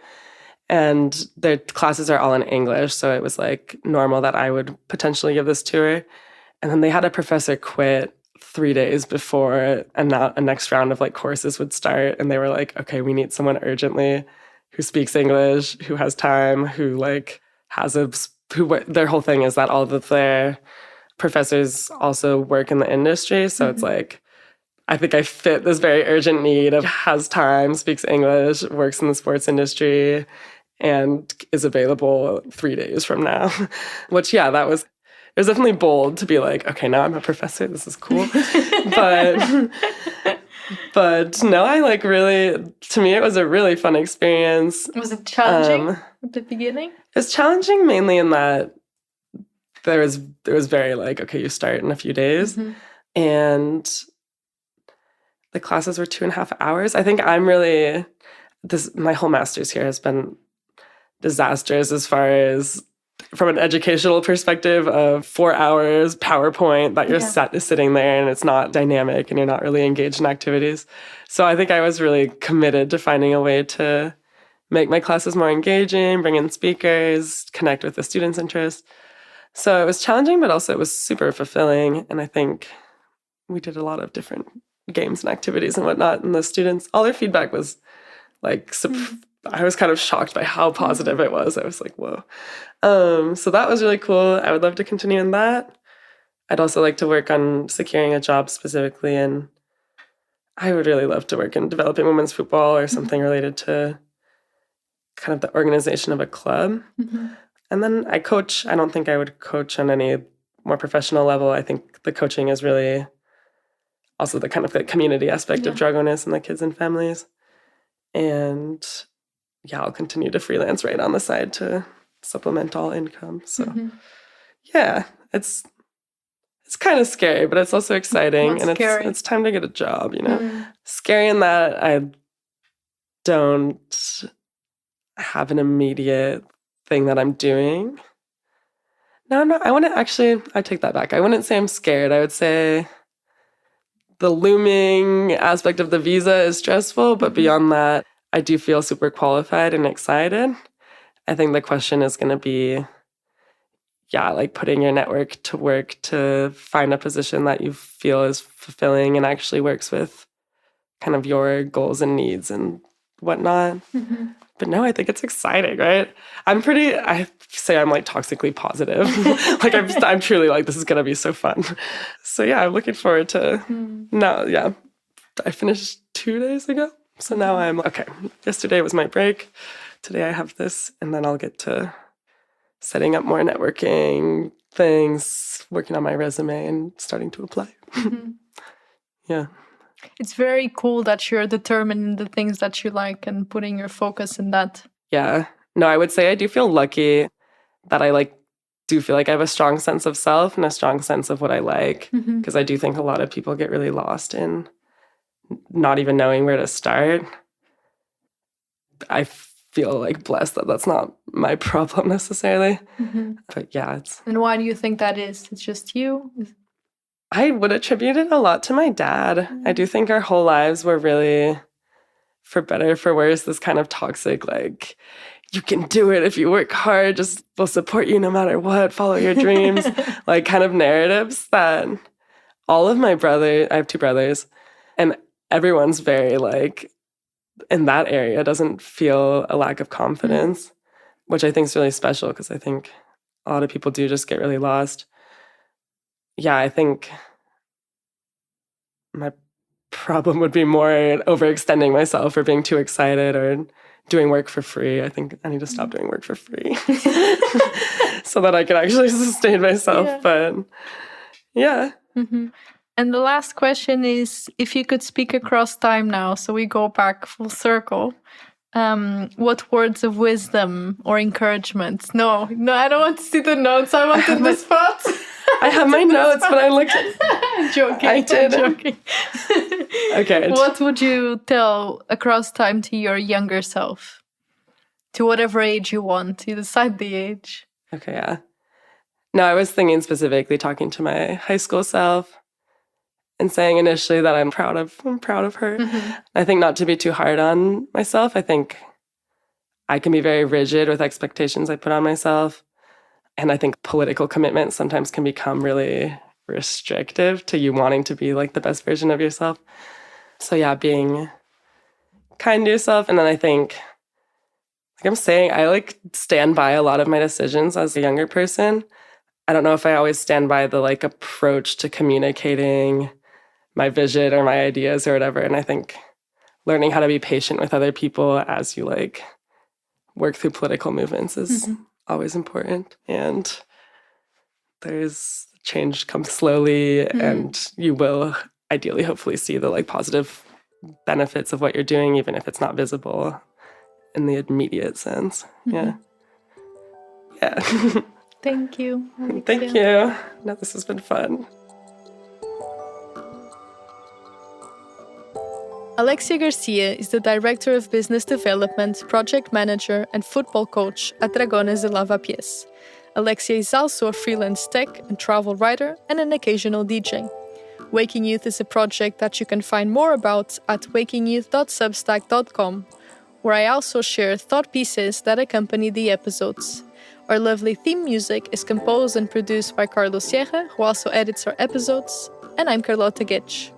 And their classes are all in English, so it was like normal that I would potentially give this tour. And then they had a professor quit 3 days before a next round of like courses would start. And they were like, okay, we need someone urgently who speaks English, who has time, who like their whole thing is that all of their professors also work in the industry. So it's like, I think I fit this very urgent need of has time, speaks English, works in the sports industry, and is available 3 days from now. Which, it was definitely bold to be like, okay, now I'm a professor. This is cool. but no, I like really, to me, it was a really fun experience. Was it challenging at the beginning? It was challenging mainly in that there was very like, okay, you start in a few days. And the classes were 2.5 hours. I think my whole master's here has been disastrous as far as from an educational perspective of 4 hours PowerPoint that you're sitting there and it's not dynamic and you're not really engaged in activities. So I think I was really committed to finding a way to make my classes more engaging, bring in speakers, connect with the students' interest. So it was challenging, but also it was super fulfilling. And I think we did a lot of different games and activities and whatnot. And the students, all their feedback was like, I was kind of shocked by how positive it was. I was like, whoa. So that was really cool. I would love to continue in that. I'd also like to work on securing a job specifically. And I would really love to work in developing women's football or something related to kind of the organization of a club. And then I coach. I don't think I would coach on any more professional level. I think the coaching is really also the kind of the community aspect of Dragones and the kids and families. And I'll continue to freelance right on the side to supplement all income. So it's kind of scary, but it's also exciting. What's and scary? It's time to get a job, Scary in that I don't have an immediate thing that I'm doing. No, I take that back. I wouldn't say I'm scared. I would say the looming aspect of the visa is stressful, but beyond that, I do feel super qualified and excited. I think the question is going to be, like putting your network to work to find a position that you feel is fulfilling and actually works with kind of your goals and needs and whatnot. But no, I think it's exciting, right? I say I'm like toxically positive. Like I'm truly like, this is going to be so fun. So yeah, I'm looking forward to now. Yeah, I finished 2 days ago. So now I'm okay. Yesterday was my break. Today I have this, and then I'll get to setting up more networking things, working on my resume and starting to apply. Yeah. It's very cool that you're determined in the things that you like and putting your focus in that. Yeah. No, I would say I do feel lucky that I do feel like I have a strong sense of self and a strong sense of what I like. Because I do think a lot of people get really lost in not even knowing where to start. I feel like blessed that that's not my problem necessarily. But yeah, it's... And why do you think that is? It's just you? I would attribute it a lot to my dad. I do think our whole lives were really, for better or for worse, this kind of toxic, like, you can do it if you work hard, just we'll support you no matter what, follow your dreams, like kind of narratives that all of my brothers, I have 2 brothers, and everyone's very like, in that area, doesn't feel a lack of confidence, which I think is really special because I think a lot of people do just get really lost. Yeah, I think my problem would be more overextending myself or being too excited or doing work for free. I think I need to stop doing work for free so that I can actually sustain myself. Yeah. But yeah. And the last question is, if you could speak across time now, so we go back full circle, what words of wisdom or encouragement? No, I don't want to see the notes. I want the spot. I have my notes, but I looked at... I'm joking. I did. I'm joking. Okay. What would you tell across time to your younger self? To whatever age you want. You decide the age. Okay, yeah. No, I was thinking specifically talking to my high school self and saying initially that I'm proud of her. I think not to be too hard on myself. I think I can be very rigid with expectations I put on myself. And I think political commitment sometimes can become really restrictive to you wanting to be like the best version of yourself. So yeah, being kind to yourself. And then I think, like I'm saying, I stand by a lot of my decisions as a younger person. I don't know if I always stand by the approach to communicating my vision or my ideas or whatever. And I think learning how to be patient with other people as you work through political movements is always important. And there's change comes slowly and you will ideally hopefully see the positive benefits of what you're doing, even if it's not visible in the immediate sense. Yeah. Thank you, Alexia. Thank you. No, this has been fun. Alexia García is the Director of Business Development, Project Manager and Football Coach at Dragones de Lavapiés. Alexia is also a freelance tech and travel writer and an occasional DJ. Waking Youth is a project that you can find more about at wakingyouth.substack.com, where I also share thought pieces that accompany the episodes. Our lovely theme music is composed and produced by Carlos Sierra, who also edits our episodes, and I'm Carlota Guedes.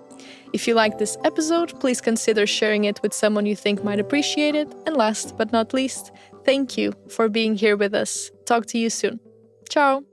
If you like this episode, please consider sharing it with someone you think might appreciate it. And last but not least, thank you for being here with us. Talk to you soon. Ciao!